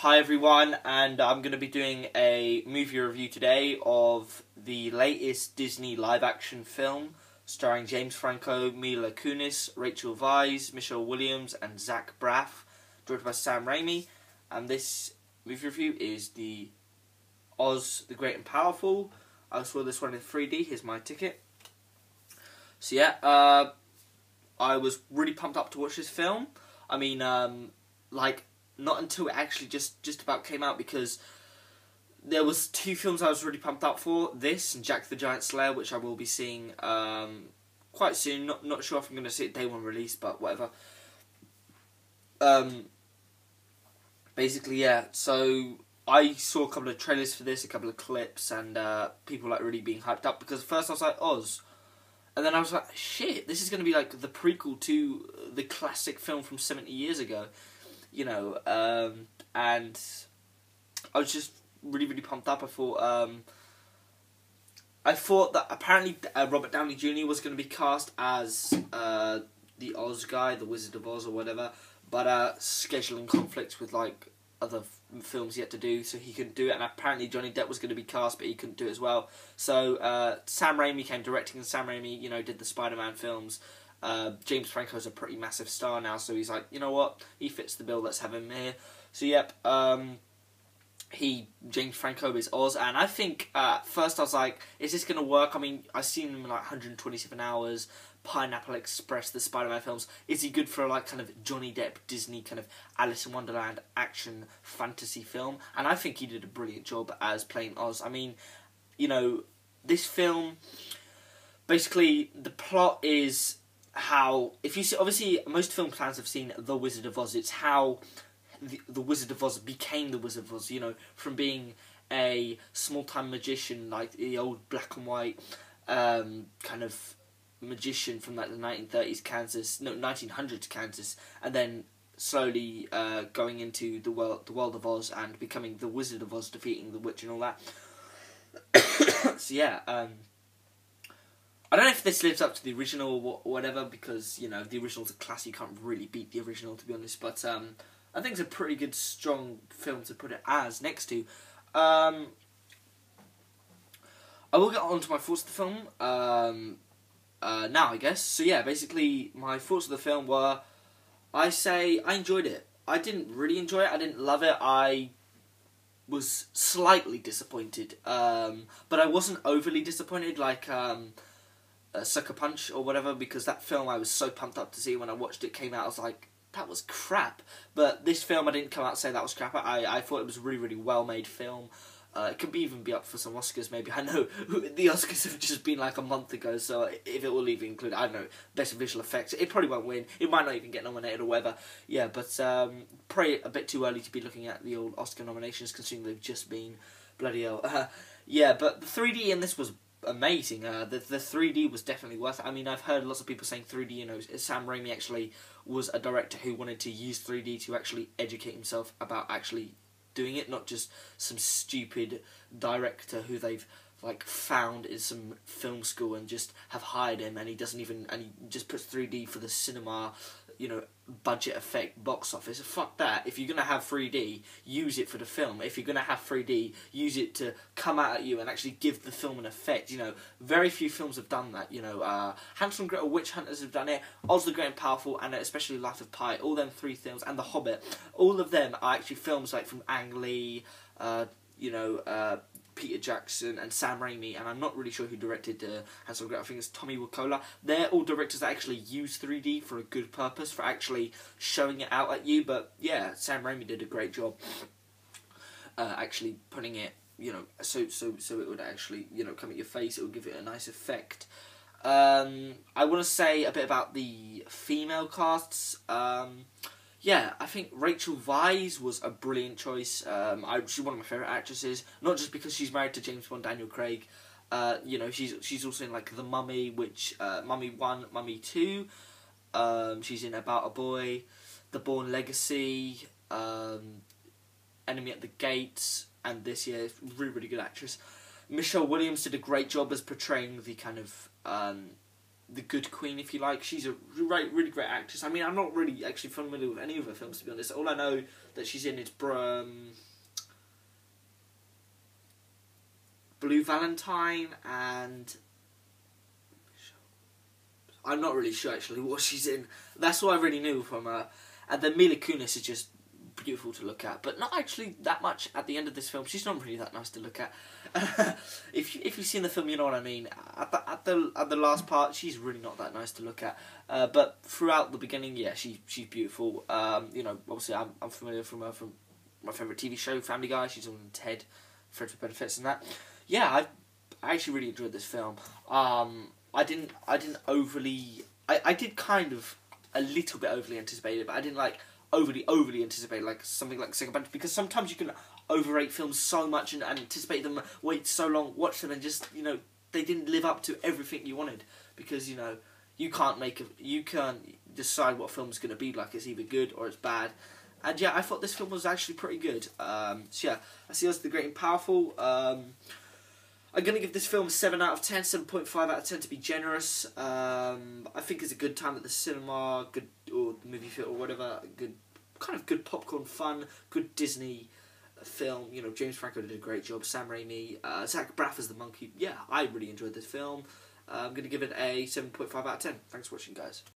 Hi everyone, and I'm going to be doing a movie review today of the latest Disney live-action film starring James Franco, Mila Kunis, Rachel Weisz, Michelle Williams, and Zach Braff, directed by Sam Raimi. And this movie review is the Oz the Great and Powerful. I saw this one in 3D. Here's my ticket. So yeah, I was really pumped up to watch this film. I mean, not until it actually just about came out, because there was two films I was really pumped up for. This and Jack the Giant Slayer, which I will be seeing quite soon. Not sure if I'm going to see it day one release, but whatever. Basically, yeah. So I saw a couple of trailers for this, a couple of clips, and people really being hyped up, because at first I was like, Oz. And then I was like, shit, this is going to be like the prequel to the classic film from 70 years ago. You know, and I was just really pumped up. I thought that apparently Robert Downey Jr. was going to be cast as the Oz guy, the Wizard of Oz or whatever, but scheduling conflicts with like other films he had to do, so he couldn't do it. And apparently Johnny Depp was going to be cast, but he couldn't do it as well. So Sam Raimi came directing, and Sam Raimi, you know, did the Spider-Man films. James Franco's a pretty massive star now, so he's like, you know what, he fits the bill, let's have him here. So yep, James Franco is Oz, and I think at first I was like, is this going to work? I mean, I've seen him in like 127 Hours, Pineapple Express, the Spider-Man films. Is he good for like kind of Johnny Depp, Disney kind of Alice in Wonderland action fantasy film? And I think he did a brilliant job as playing Oz. I mean, you know, this film, basically the plot is how, if you see, obviously most film fans have seen The Wizard of Oz. It's how the Wizard of Oz became the Wizard of Oz, you know, from being a small-time magician, like the old black and white kind of magician from like the 1900s Kansas, and then slowly going into the world of Oz and becoming the Wizard of Oz, defeating the witch and all that. So yeah, I don't know if this lives up to the original or whatever, because, you know, the original's a classic, you can't really beat the original, to be honest, but I think it's a pretty good, strong film to put it as next to. I will get on to my thoughts of the film now, I guess. So yeah, basically, my thoughts of the film were, I enjoyed it. I didn't really enjoy it, I didn't love it, I was slightly disappointed, but I wasn't overly disappointed, like Sucker Punch or whatever, because that film I was so pumped up to see. When I watched it came out, I was like, that was crap. But this film, I didn't come out and say that was crap. I thought it was a really well made film. It could even be up for some Oscars, maybe. I know the Oscars have just been like a month ago, so if it will even include, I don't know, Best Visual Effects, it probably won't win. It might not even get nominated or whatever. Yeah, but probably a bit too early to be looking at the old Oscar nominations, considering they've just been bloody hell. Yeah, but the 3D in this was amazing. The 3D was definitely worth it. I mean, I've heard lots of people saying 3D, you know, Sam Raimi actually was a director who wanted to use 3D to actually educate himself about actually doing it, not just some stupid director who they've like found in some film school and just have hired him, and he just puts 3D for the cinema, you know, budget effect, box office. Fuck that. If you're going to have 3D, use it for the film. If you're going to have 3D, use it to come out at you and actually give the film an effect. You know, very few films have done that. You know, Hansel and Gretel, Witch Hunters have done it, Oz the Great and Powerful, and especially Life of Pi, all them three films, and The Hobbit, all of them are actually films like from Ang Lee, you know, Peter Jackson and Sam Raimi, and I'm not really sure who directed Hansel and Gretel. I think it's Tommy Wirkola. They're all directors that actually use 3D for a good purpose, for actually showing it out at you. But yeah, Sam Raimi did a great job actually putting it, you know, so it would actually, you know, come at your face. It would give it a nice effect. I want to say a bit about the female casts. Yeah, I think Rachel Weisz was a brilliant choice. She's one of my favourite actresses, not just because she's married to James Bond, Daniel Craig. You know, she's also in like The Mummy, which Mummy 1, Mummy 2. She's in About a Boy, The Bourne Legacy, Enemy at the Gates, and this year, really good actress. Michelle Williams did a great job as portraying the kind of the good queen, if you like. She's a really great actress. I mean, I'm not really actually familiar with any of her films, to be honest. All I know that she's in is Blue Valentine, and I'm not really sure actually what she's in. That's all I really knew from her. And then Mila Kunis is just beautiful to look at, but not actually that much at the end of this film. She's not really that nice to look at. If you've seen the film, you know what I mean. At the last part, she's really not that nice to look at. But throughout the beginning, yeah, she's beautiful. You know, obviously I'm familiar from her from my favourite TV show, Family Guy. She's on Ted, Friends with Benefits, and that. Yeah, I actually really enjoyed this film. I didn't overly. I did kind of a little bit overly anticipate it, but I didn't like overly anticipate like something like Second Bunch, because sometimes you can overrate films so much and anticipate them, wait so long, watch them, and just, you know, they didn't live up to everything you wanted, because, you know, you can't decide what a film's going to be like. It's either good or it's bad. And yeah, I thought this film was actually pretty good. So yeah, I see us The Great and Powerful. I'm going to give this film a 7 out of 10, 7.5 out of 10 to be generous. I think it's a good time at the cinema, good, or the movie theatre or whatever, good popcorn fun, good Disney film. You know, James Franco did a great job, Sam Raimi, Zach Braff as the monkey. Yeah, I really enjoyed this film. I'm going to give it a 7.5 out of 10. Thanks for watching, guys.